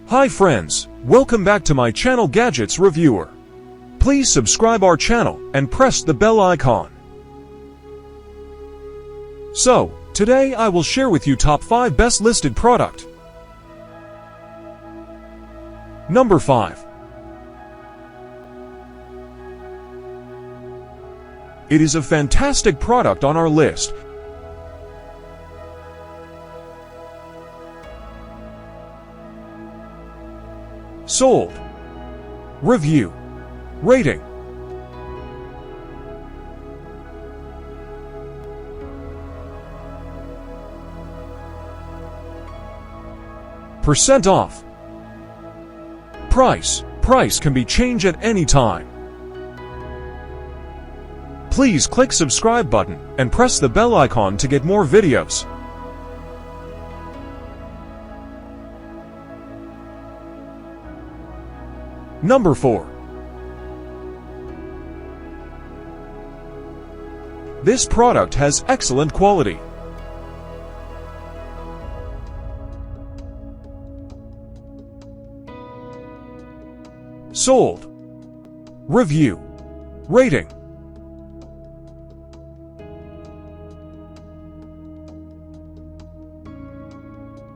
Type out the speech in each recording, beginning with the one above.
Hi friends, welcome back to my channel Gadgets Reviewer. Please subscribe our channel and press the bell icon. So, today I will share with you top 5 best listed product. Number 5. It is a fantastic product on our list. Sold. Review. Rating. Percent off. Price can be changed at any time. Please click subscribe button and press the bell icon to get more videos. Number 4. This product has excellent quality. Sold. Review. Rating.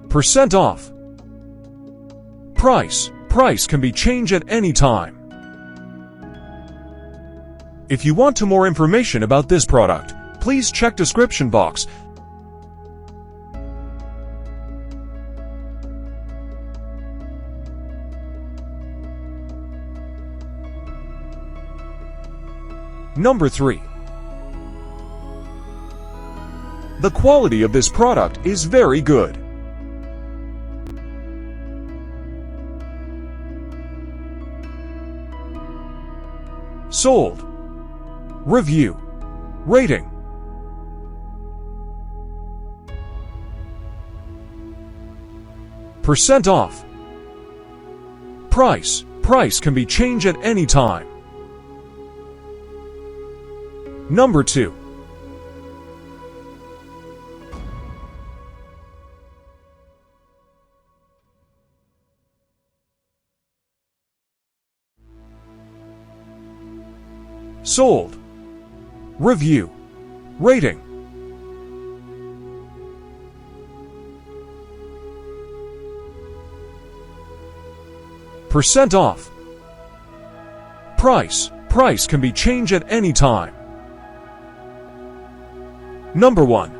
Percent off. Price can be changed at any time. If you want more information about this product, please check description box. Number 3. The quality of this product is very good. Sold. Review. Rating. Percent off. Price can be changed at any time. Number 2. Sold. Review. Rating. Percent off. Price can be changed at any time. Number 1.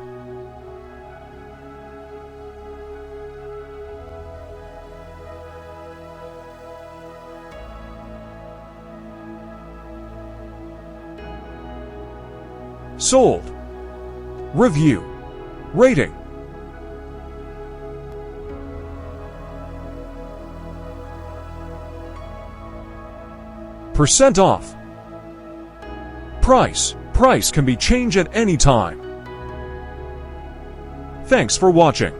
Sold. Review. Rating. Percent off. Price can be changed at any time. Thanks for watching.